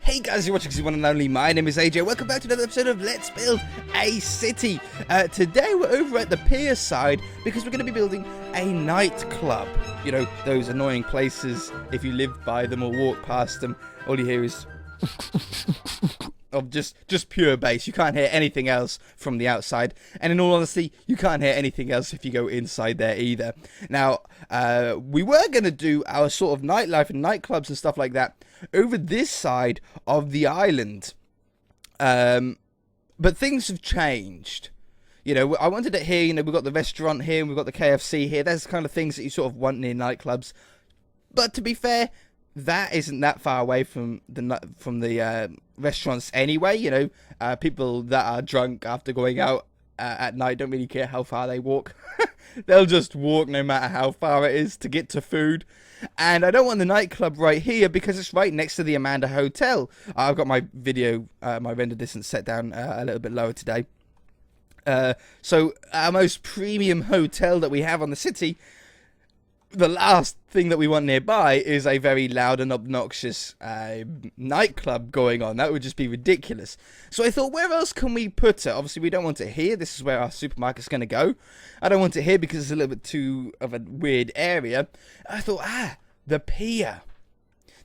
Hey guys, you're watching the one and only. My name is AJ. Welcome back to another episode of Let's Build a City. Today we're over at the pier side because we're going to be building a nightclub. You know, those annoying places, if you live by them or walk past them, all you hear is of just pure bass. You can't hear anything else from the outside, and in all honesty, you can't hear anything else if you go inside there either. Now, we were going to do our sort of nightlife and nightclubs and stuff like that over this side of the island, but things have changed. You know, I wanted it here. You know, we've got the restaurant here and we've got the KFC here. There's the kind of things that you sort of want in nightclubs, but to be fair, that isn't that far away from the restaurants anyway. You know, people that are drunk after going out at night don't really care how far they walk. They'll just walk no matter how far it is to get to food. And I don't want the nightclub right here because it's right next to the Amanda Hotel. I've got my video, my render distance set down a little bit lower today. So our most premium hotel that we have on the city, the last thing that we want nearby is a very loud and obnoxious nightclub going on. That would just be ridiculous. So I thought, where else can we put it? Obviously, we don't want it here. This is where our supermarket's going to go. I don't want it here because it's a little bit too of a weird area. I thought, the pier.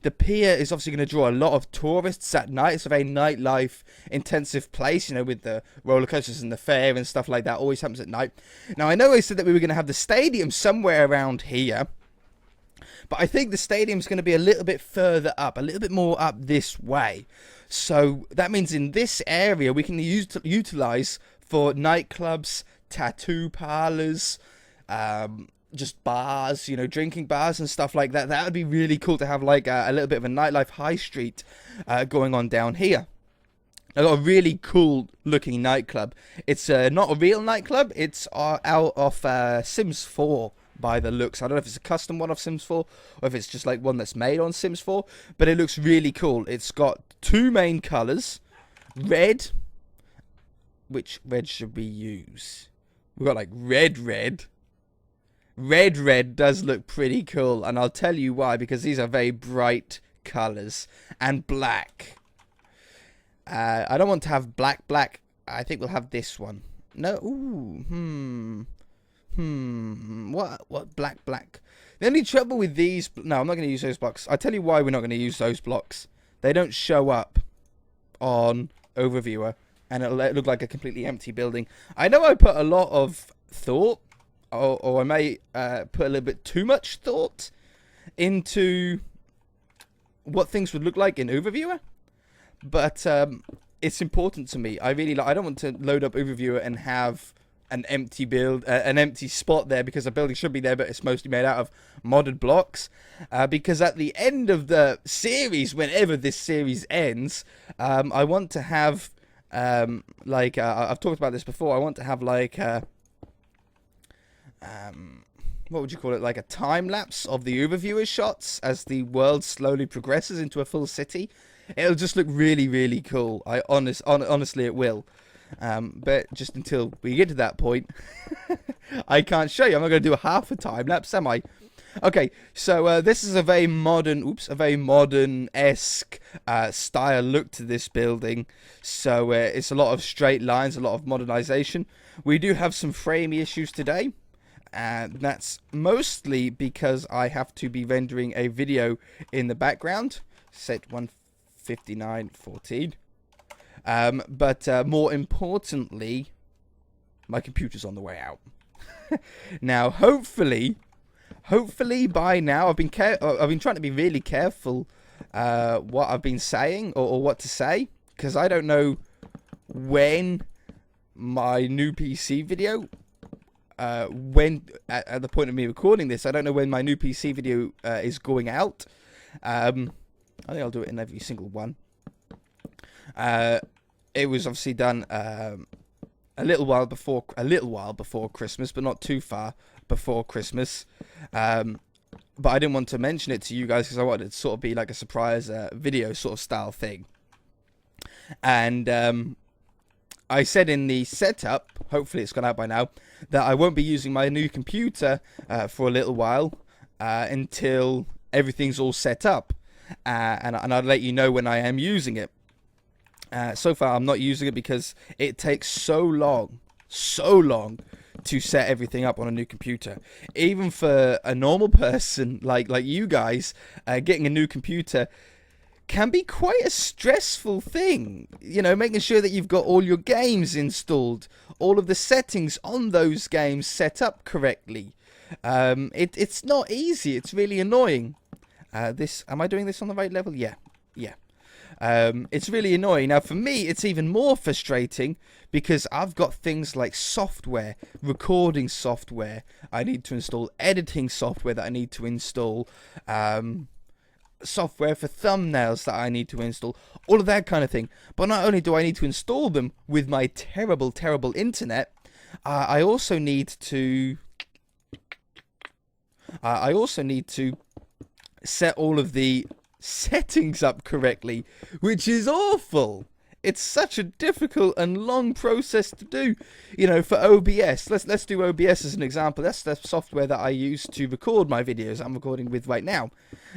The pier is obviously going to draw a lot of tourists at night. It's a very nightlife intensive place, you know, with the roller coasters and the fair and stuff like that. Always happens at night. Now, I know I said that we were going to have the stadium somewhere around here, but I think the stadium's going to be a little bit further up, a little bit more up this way. So that means in this area we can utilize for nightclubs, tattoo parlors, just bars, you know, drinking bars and stuff like that. That would be really cool to have like a little bit of a nightlife high street going on down here. I got a really cool looking nightclub. It's not a real nightclub. It's out of Sims 4 by the looks. I don't know if it's a custom one of Sims 4 or if it's just like one that's made on Sims 4, but it looks really cool. It's got two main colors, red. Which red should we use? We've got like red. Red does look pretty cool, and I'll tell you why, because these are very bright colors. And black. I don't want to have black. I think we'll have this one. No, what black? The only trouble with these, no, I'm not going to use those blocks. I'll tell you why we're not going to use those blocks. They don't show up on Overviewer, and it'll look like a completely empty building. I know I put a lot of thought, or I may put a little bit too much thought into what things would look like in Overviewer, but it's important to me. I don't want to load up Overviewer and have an empty an empty spot there, because the building should be there, but it's mostly made out of modded blocks. Because at the end of the series, whenever this series ends, I want to have I've talked about this before. I want to have like what would you call it? Like a time lapse of the Overviewer shots as the world slowly progresses into a full city. It'll just look really, really cool. Honestly, it will. But just until we get to that point, I can't show you. I'm not going to do a half a time lapse, am I? Okay, so this is a very modern-esque style look to this building. So it's a lot of straight lines, a lot of modernization. We do have some framey issues today. And that's mostly because I have to be rendering a video in the background. Set 159.14. But more importantly, my computer's on the way out. Now, hopefully by now, I've been trying to be really careful what I've been saying or what to say, because I don't know when my new PC video. When at the point of me recording this, I don't know when my new PC video is going out. I think I'll do it in every single one. It was obviously done a little while before Christmas, but not too far before Christmas. But I didn't want to mention it to you guys because I wanted it to sort of be like a surprise video sort of style thing. And I said in the setup, hopefully it's gone out by now, that I won't be using my new computer for a little while until everything's all set up. and I'll let you know when I am using it. So far, I'm not using it because it takes so long to set everything up on a new computer. Even for a normal person like you guys, getting a new computer can be quite a stressful thing. You know, making sure that you've got all your games installed, all of the settings on those games set up correctly. It's not easy. It's really annoying. Am I doing this on the right level? Yeah. It's really annoying. Now, for me, it's even more frustrating because I've got things like software, recording software I need to install, editing software that I need to install, software for thumbnails that I need to install, all of that kind of thing. But not only do I need to install them with my terrible internet, I also need to set all of the settings up correctly, which is awful. It's such a difficult and long process to do. You know, for OBS, let's do OBS as an example. That's the software that I use to record my videos I'm recording with right now.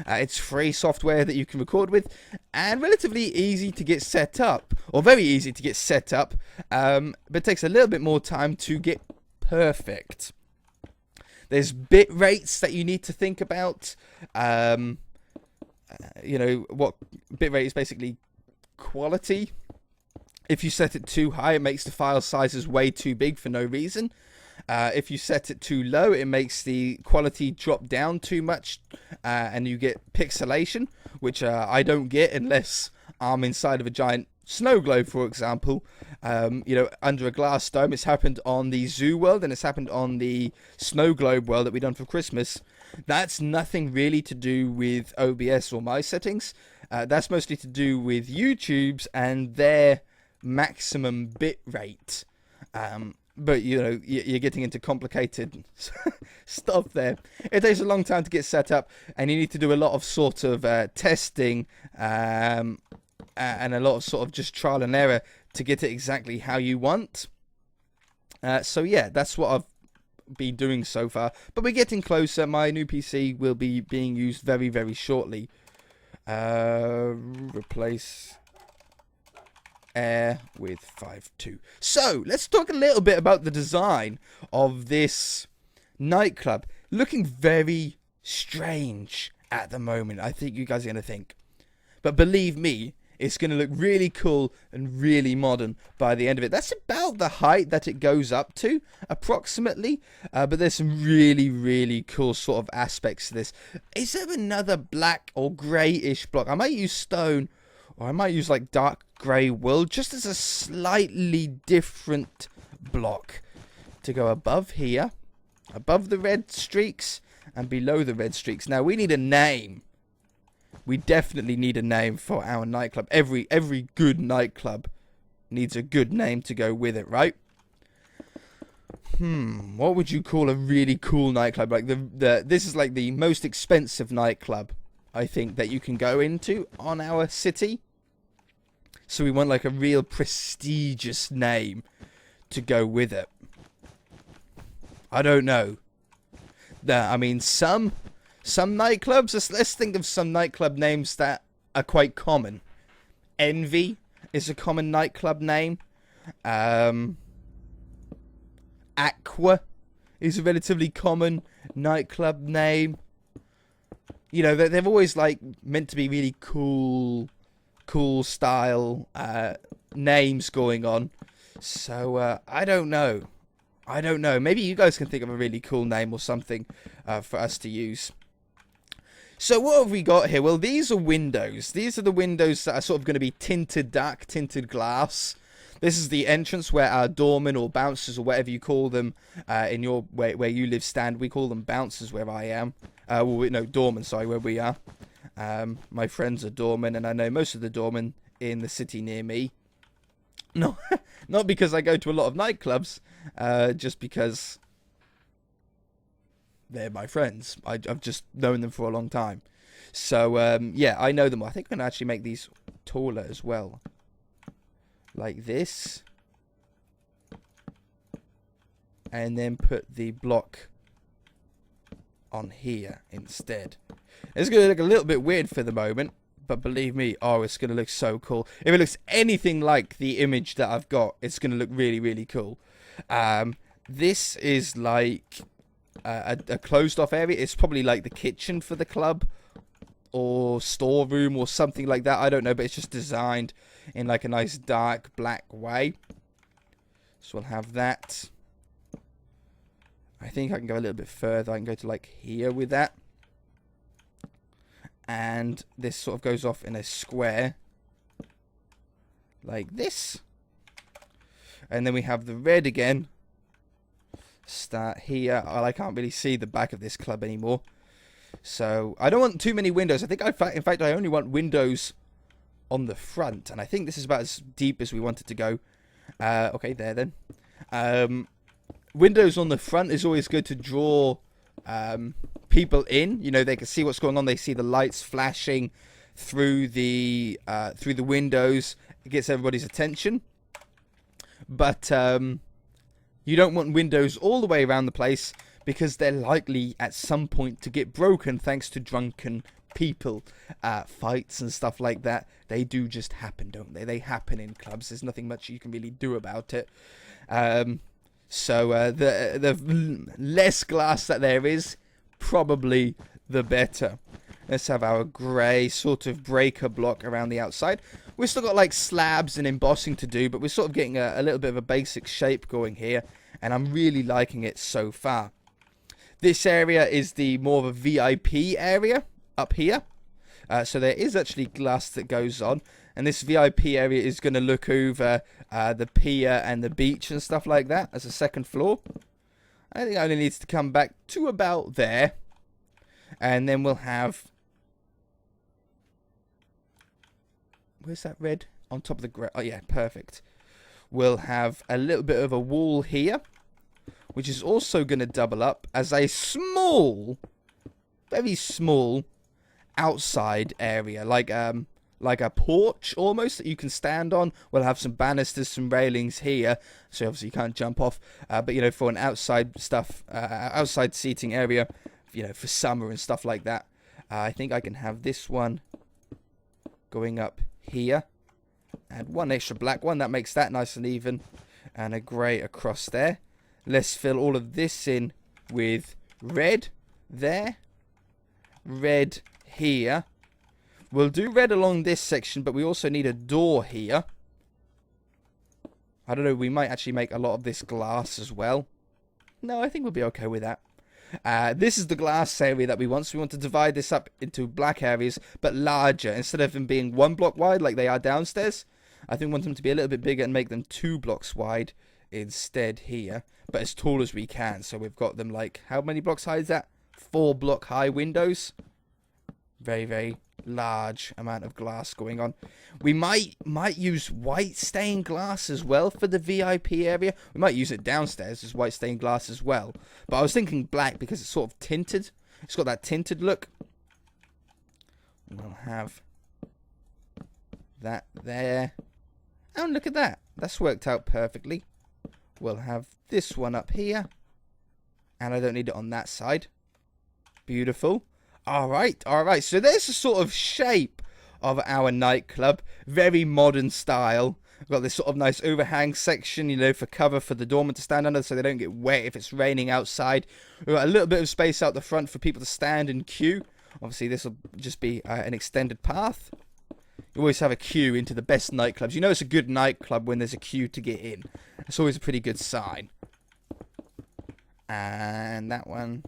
It's free software that you can record with, and relatively easy to get set up, or very easy to get set up, but it takes a little bit more time to get perfect. There's bit rates that you need to think about. You know, what bitrate is basically quality. If you set it too high, it makes the file sizes way too big for no reason. If you set it too low, it makes the quality drop down too much, and you get pixelation, which I don't get unless I'm inside of a giant snow globe, for example. You know, under a glass dome. It's happened on the zoo world, and it's happened on the snow globe world that we done for Christmas. That's nothing really to do with OBS or my settings. That's mostly to do with YouTube's and their maximum bit rate. But, you know, you're getting into complicated stuff there. It takes a long time to get set up, and you need to do a lot of sort of testing and a lot of sort of just trial and error to get it exactly how you want. So, yeah, that's what I've been doing so far. But we're getting closer. My new PC will be being used very, very shortly. Replace air with 5.2. So let's talk a little bit about the design of this nightclub. Looking very strange at the moment, I think you guys are going to think. But believe me, it's going to look really cool and really modern by the end of it. That's about the height that it goes up to, approximately. But there's some really, really cool sort of aspects to this. Is there another black or greyish block? I might use stone, or I might use like dark grey wool, just as a slightly different block to go above here, above the red streaks and below the red streaks. Now we need a name. We definitely need a name for our nightclub. Every good nightclub needs a good name to go with it, right? What would you call a really cool nightclub? Like this is like the most expensive nightclub, I think, that you can go into on our city. So we want like a real prestigious name to go with it. I don't know. I mean, some nightclubs, let's think of some nightclub names that are quite common. Envy is a common nightclub name. Aqua is a relatively common nightclub name. You know, they've always like meant to be really cool style names going on. So I don't know. Maybe you guys can think of a really cool name or something for us to use. So what have we got here? Well, these are windows. These are the windows that are sort of going to be tinted, dark tinted glass. This is the entrance where our doormen or bouncers or whatever you call them in your where you live stand. We call them bouncers where I am. Doormen, sorry, where we are. My friends are doormen, and I know most of the doormen in the city near me. No, not because I go to a lot of nightclubs, just because they're my friends. I've just known them for a long time. So, yeah, I know them. I think I'm going to actually make these taller as well. Like this. And then put the block on here instead. It's going to look a little bit weird for the moment. But believe me, oh, it's going to look so cool. If it looks anything like the image that I've got, it's going to look really, really cool. This is like a closed off area. It's probably like the kitchen for the club or storeroom or something like that. I don't know, but it's just designed in like a nice dark black way. So we'll have that. I think I can go a little bit further. I can go to like here with that. And this sort of goes off in a square like this. And then we have the red again. Start here. Oh, I can't really see the back of this club anymore. So I don't want too many windows. I think in fact I only want windows on the front. And I think this is about as deep as we wanted to go. Okay, there then. Windows on the front is always good to draw people in. You know, they can see what's going on. They see the lights flashing through the windows. It gets everybody's attention. But you don't want windows all the way around the place, because they're likely at some point to get broken thanks to drunken people. Fights and stuff like that, they do just happen, don't they? They happen in clubs. There's nothing much you can really do about it. So the less glass that there is, probably the better. Let's have our grey sort of breaker block around the outside. We've still got like slabs and embossing to do, but we're sort of getting a little bit of a basic shape going here, and I'm really liking it so far. This area is the more of a VIP area up here. So there is actually glass that goes on, and this VIP area is going to look over the pier and the beach and stuff like that as a second floor. I think it only needs to come back to about there, and then we'll have... Where's that red? On top of the... Oh, yeah, perfect. We'll have a little bit of a wall here, which is also going to double up as a small, very small outside area, like a porch almost that you can stand on. We'll have some banisters, some railings here, so obviously you can't jump off. But you know, for an outside stuff, outside seating area, you know, for summer and stuff like that. I think I can have this one going up here, and one extra black one that makes that nice and even, and a grey across there. Let's fill all of this in with red there, red here. We'll do red along this section, but we also need a door here. I don't know, we might actually make a lot of this glass as well. No, I think we'll be okay with that. This is the glass area that we want, so we want to divide this up into black areas, but larger. Instead of them being 1 block wide like they are downstairs, I think we want them to be a little bit bigger and make them 2 blocks wide instead here, but as tall as we can. So we've got them like, how many blocks high is that? 4 block high windows. Very, very large amount of glass going on. We might use white stained glass as well for the VIP area. We might use it downstairs as white stained glass as well, but I was thinking black because it's sort of tinted. It's got that tinted look. We'll have that there. Oh, look at that. That's worked out perfectly. We'll have this one up here, and I don't need it on that side. Beautiful. Alright, so there's the sort of shape of our nightclub. Very modern style. We've got this sort of nice overhang section, you know, for cover for the doorman to stand under so they don't get wet if it's raining outside. We've got a little bit of space out the front for people to stand and queue. Obviously, this will just be an extended path. You always have a queue into the best nightclubs. You know it's a good nightclub when there's a queue to get in. It's always a pretty good sign. And that one.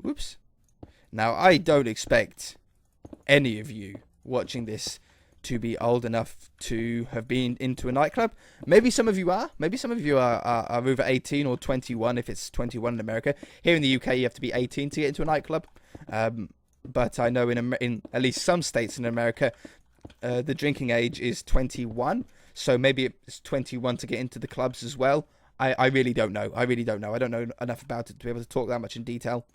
Whoops. Now, I don't expect any of you watching this to be old enough to have been into a nightclub. Maybe some of you are. Maybe some of you are over 18 or 21 if it's 21 in America. Here in the UK, you have to be 18 to get into a nightclub. But I know in at least some states in America, the drinking age is 21. So maybe it's 21 to get into the clubs as well. I really don't know. I don't know enough about it to be able to talk that much in detail.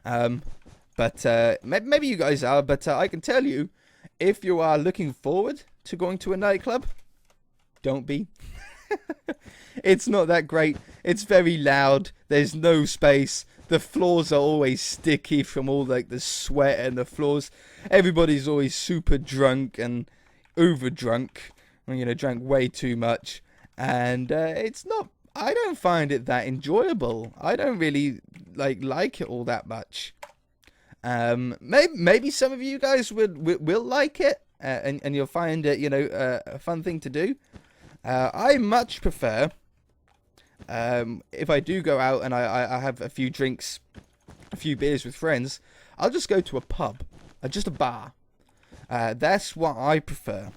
But maybe you guys are, but I can tell you, if you are looking forward to going to a nightclub, don't be. It's not that great. It's very loud. There's no space. The floors are always sticky from all like the sweat and the floors. Everybody's always super drunk and over drunk. You know, drank way too much, and it's not. I don't find it that enjoyable. I don't really like it all that much. Maybe some of you guys will like it, and you'll find it, you know, a fun thing to do. I much prefer, if I do go out and I have a few drinks, a few beers with friends, I'll just go to a pub, just a bar. That's what I prefer.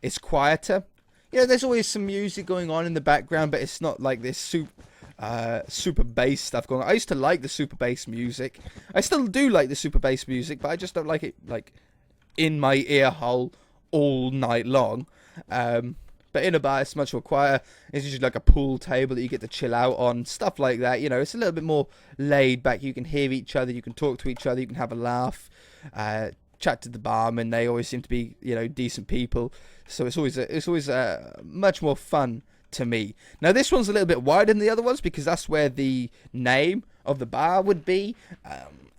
It's quieter. You know, there's always some music going on in the background, but it's not like this super bass stuff going on. I used to like the super bass music. I still do like the super bass music, but I just don't like it like in my ear hole all night long. But in a bar, it's much more quiet. It's usually like a pool table that you get to chill out on, stuff like that. You know, it's a little bit more laid back. You can hear each other, you can talk to each other, you can have a laugh, chat to the barman. They always seem to be, you know, decent people. So it's always much more fun to me. Now this one's a little bit wider than the other ones because that's where the name of the bar would be.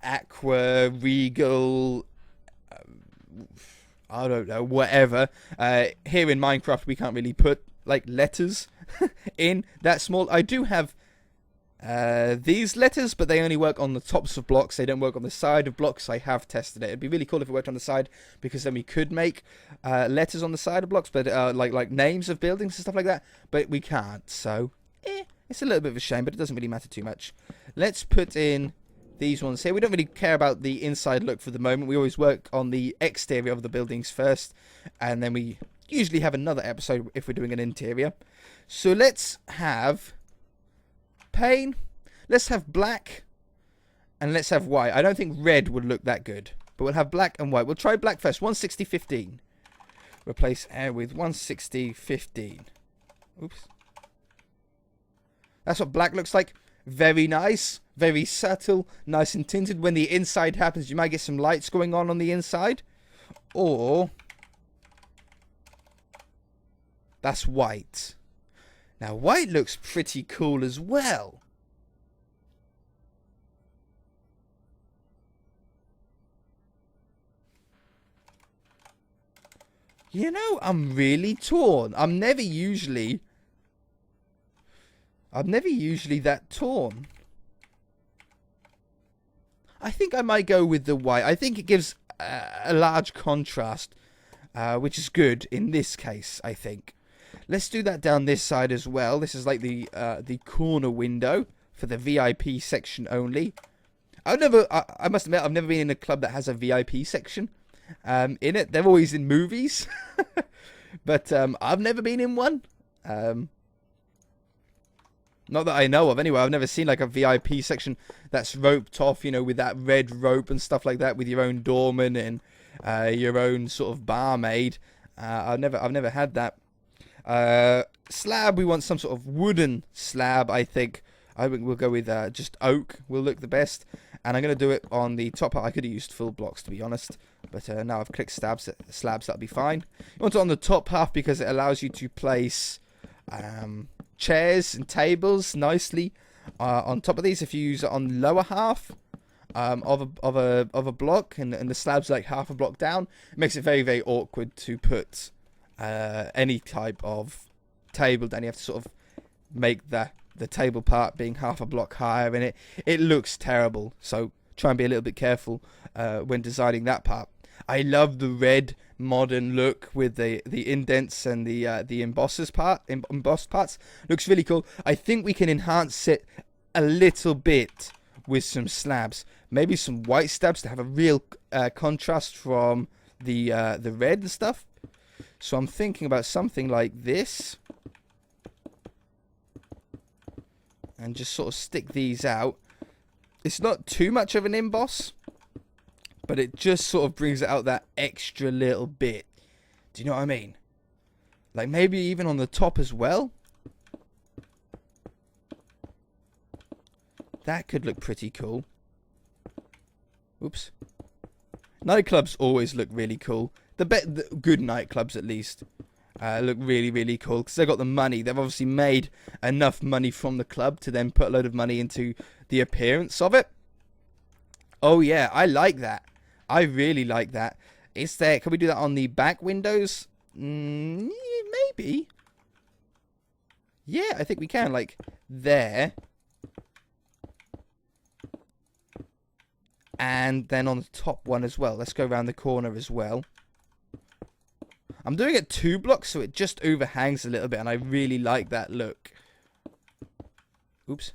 Aqua, Regal, I don't know, whatever. Here in Minecraft we can't really put like letters in that small. I do have these letters, but they only work on the tops of blocks. They don't work on the side of blocks. I have tested it. It'd be really cool if it worked on the side, because then we could make letters on the side of blocks, but like names of buildings and stuff like that. But we can't, so it's a little bit of a shame, but it doesn't really matter too much. Let's put in these ones here. We don't really care about the inside look for the moment. We always work on the exterior of the buildings first, and then we usually have another episode if we're doing an interior. So let's have pane, let's have black, and let's have white. I don't think red would look that good, but we'll have black and white. We'll try black first. 160-15. Replace air with 160-15. Oops. That's what black looks like. Very nice, very subtle, nice and tinted. When the inside happens, you might get some lights going on the inside. Or that's white. Now, white looks pretty cool as well. You know, I'm really torn. I'm never usually that torn. I think I might go with the white. I think it gives a large contrast, which is good in this case, I think. Let's do that down this side as well. This is like the corner window for the VIP section only. I must admit, I've never been in a club that has a VIP section in it. They're always in movies, but I've never been in one. Not that I know of, anyway. I've never seen like a VIP section that's roped off, you know, with that red rope and stuff like that, with your own doorman and your own sort of barmaid. I've never had that. Slab, we want some sort of wooden slab, I think. I think we'll go with just oak will look the best. And I'm going to do it on the top part. I could have used full blocks, to be honest. But now I've clicked slabs, that'll be fine. You want it on the top half because it allows you to place chairs and tables nicely on top of these. If you use it on the lower half of a block, and the slab's like half a block down, it makes it very, very awkward to put any type of table down. You have to sort of make the table part being half a block higher, and it looks terrible. So try and be a little bit careful when designing that part. I love the red modern look with the indents and the embossed parts. Looks really cool. I think we can enhance it a little bit with some slabs, maybe some white slabs to have a real contrast from the red and stuff. So I'm thinking about something like this, and just sort of stick these out. It's not too much of an emboss, but it just sort of brings it out that extra little bit. Do you know what I mean? Like maybe even on the top as well. That could look pretty cool. Oops. Nightclubs always look really cool. The good nightclubs, at least. Look really, really cool because they got the money. They've obviously made enough money from the club to then put a load of money into the appearance of it. Oh yeah, I like that. I really like that. Is there? Can we do that on the back windows? Maybe. Yeah, I think we can. Like there. And then on the top one as well. Let's go around the corner as well. I'm doing it 2 blocks, so it just overhangs a little bit, and I really like that look. Oops.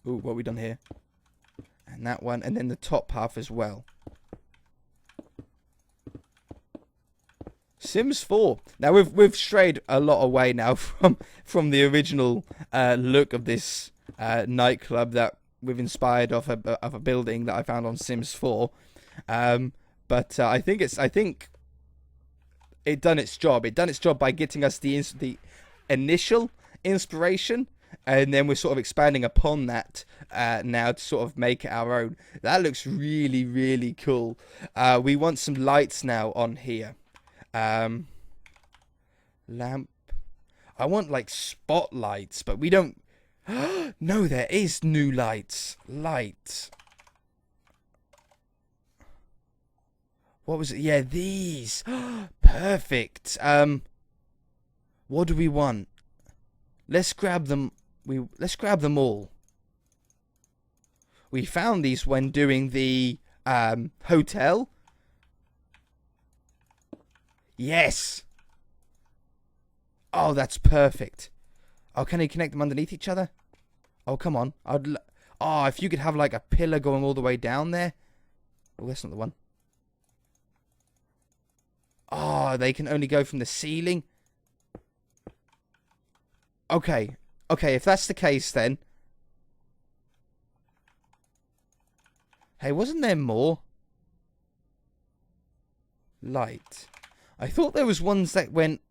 Ooh, what have we done here? And that one, and then the top half as well. Sims 4. Now we've strayed a lot away now from the original look of this nightclub that we've inspired off of a building that I found on Sims 4. But I think it done its job. It done its job by getting us the initial inspiration, and then we're sort of expanding upon that now to sort of make it our own. That looks really, really cool. We want some lights now on here. Lamp. I want like spotlights, but we don't. No, there is new lights. Light. What was it? Yeah, these. Perfect. What do we want? Let's grab them. Let's grab them all. We found these when doing the hotel. Yes. Oh, that's perfect. Oh, can you connect them underneath each other? Oh, come on. Oh, if you could have like a pillar going all the way down there. Oh, that's not the one. Oh, they can only go from the ceiling. Okay. Okay, if that's the case then. Hey, wasn't there more? Light. I thought there was ones that went...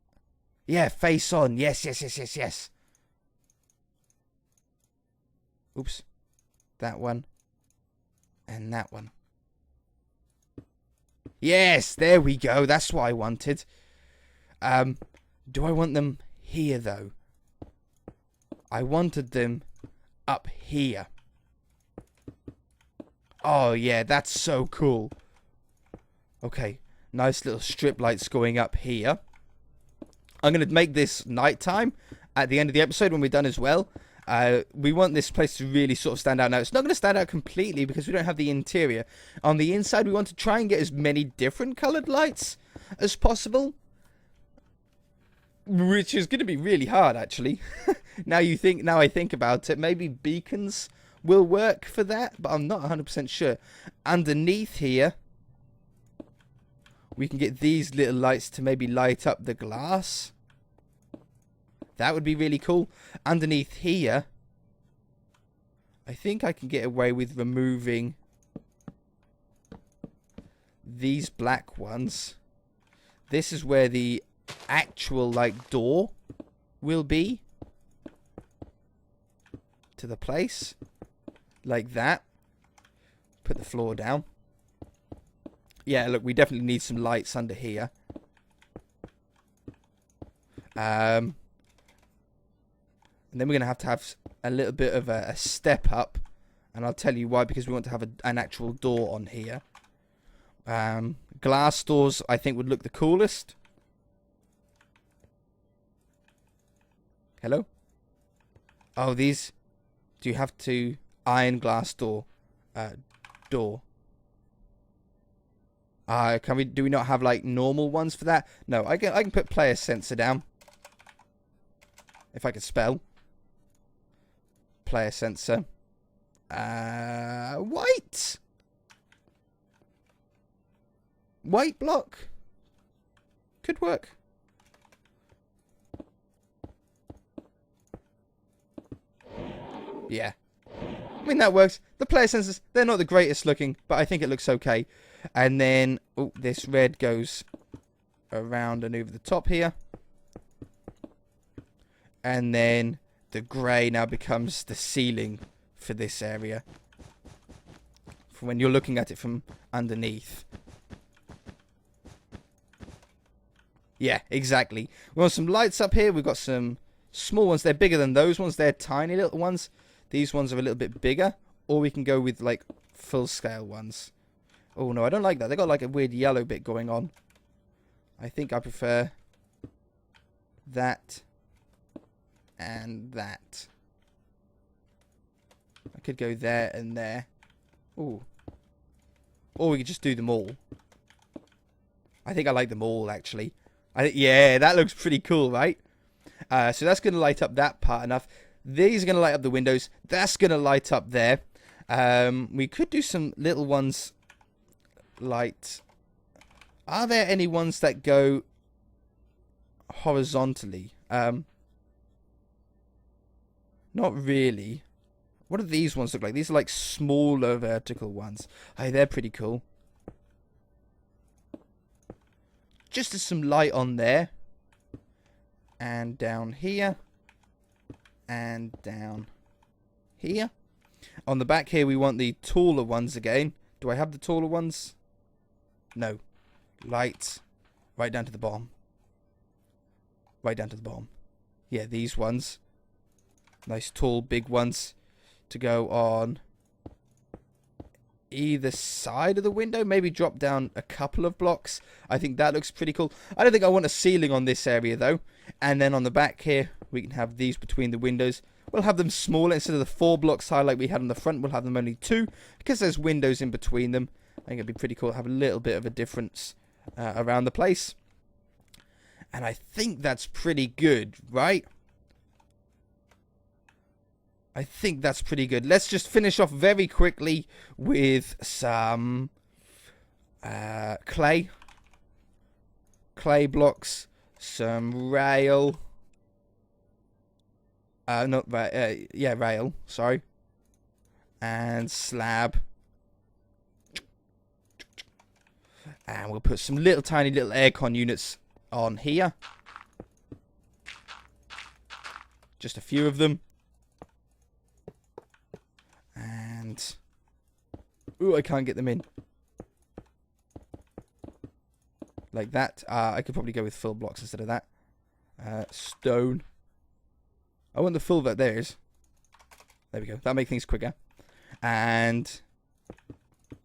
Yeah, face on. Yes, yes, yes, yes, yes. Oops. That one. And that one. Yes, there we go. That's what I wanted. Do I want them here, though? I wanted them up here. Oh, yeah, that's so cool. Okay, nice little strip lights going up here. I'm going to make this nighttime at the end of the episode when we're done as well. We want this place to really sort of stand out. Now, it's not going to stand out completely because we don't have the interior. On the inside, we want to try and get as many different coloured lights as possible. Which is going to be really hard, actually. Now I think about it, maybe beacons will work for that, but I'm not 100% sure. Underneath here, we can get these little lights to maybe light up the glass. That would be really cool. Underneath here, I think I can get away with removing these black ones. This is where the actual like door will be to the place. Like that. Put the floor down. Yeah, look, we definitely need some lights under here. And then we're going to have a little bit of a step up. And I'll tell you why, because we want to have an actual door on here. Glass doors, I think, would look the coolest. Hello? Oh, these... Do you have to iron glass door? Door. Do we not have, like, normal ones for that? No, I can put player sensor down. If I could spell. Player sensor. White. White block. Could work. Yeah. I mean, that works. The player sensors, they're not the greatest looking, but I think it looks okay. And then, oh, this red goes around and over the top here. And then the grey now becomes the ceiling for this area. For when you're looking at it from underneath. Yeah, exactly. We want some lights up here. We've got some small ones. They're bigger than those ones. They're tiny little ones. These ones are a little bit bigger. Or we can go with, like, full-scale ones. Oh, no, I don't like that. They got, like, a weird yellow bit going on. I think I prefer that and that. I could go there and there. Ooh. Or we could just do them all. I think I like them all, actually. Yeah, that looks pretty cool, right? So that's going to light up that part enough. These are going to light up the windows. That's going to light up there. We could do some little ones light. Are there any ones that go horizontally? Not really. What do these ones look like? These are like smaller vertical ones. Hey, they're pretty cool. Just as some light on there. And down here. And down here. On the back here, we want the taller ones again. Do I have the taller ones? No. Light. Right down to the bottom. Right down to the bottom. Yeah, these ones. Nice, tall, big ones to go on either side of the window. Maybe drop down a couple of blocks. I think that looks pretty cool. I don't think I want a ceiling on this area, though. And then on the back here, we can have these between the windows. We'll have them smaller. Instead of the 4 blocks high like we had on the front, we'll have them only 2. Because there's windows in between them. I think it'd be pretty cool to have a little bit of a difference around the place. And I think that's pretty good, right? I think that's pretty good. Let's just finish off very quickly with some clay. Clay blocks. Some rail. Rail. Sorry. And slab. And we'll put some tiny little aircon units on here. Just a few of them. And ooh, I can't get them in. Like that. I could probably go with full blocks instead of that. Stone. I want the full that there is. There we go. That'll make things quicker. And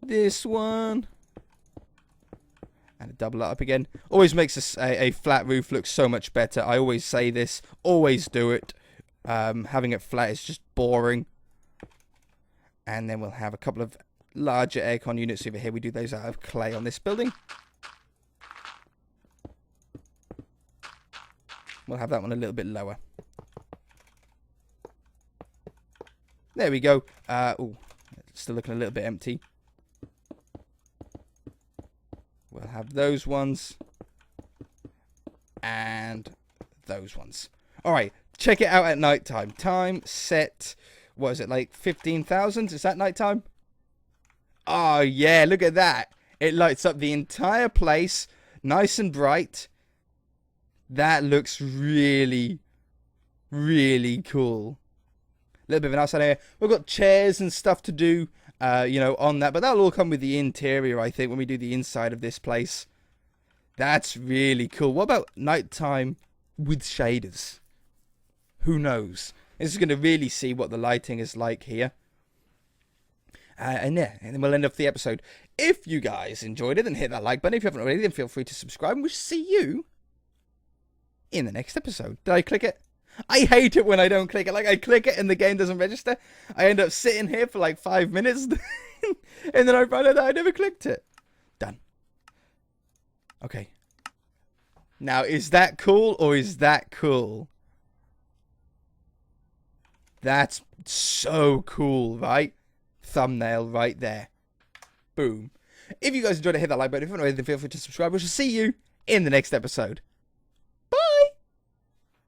this one. And double it up again. Always makes a flat roof look so much better. I always say this. Always do it. Having it flat is just boring. And then we'll have a couple of larger aircon units over here. We do those out of clay on this building. We'll have that one a little bit lower. There we go. Ooh, still looking a little bit empty. We'll have those ones. And those ones. Alright, check it out at night time. Time set. What is it, like 15,000? Is that night time? Oh, yeah, look at that. It lights up the entire place. Nice and bright. That looks really, really cool. A little bit of an outside area. We've got chairs and stuff to do, on that. But that'll all come with the interior, I think, when we do the inside of this place. That's really cool. What about nighttime with shaders? Who knows? This is going to really see what the lighting is like here. And then we'll end off the episode. If you guys enjoyed it, then hit that like button. If you haven't already, then feel free to subscribe. And we'll see you in the next episode. Did I click it? I hate it when I don't click it. Like, I click it and the game doesn't register. I end up sitting here for like 5 minutes. And then I find out that I never clicked it. Done. Okay. Now, is that cool or is that cool? That's so cool, right? Thumbnail right there. Boom. If you guys enjoyed it, hit that like button. If you haven't already, then feel free to subscribe. We shall see you in the next episode.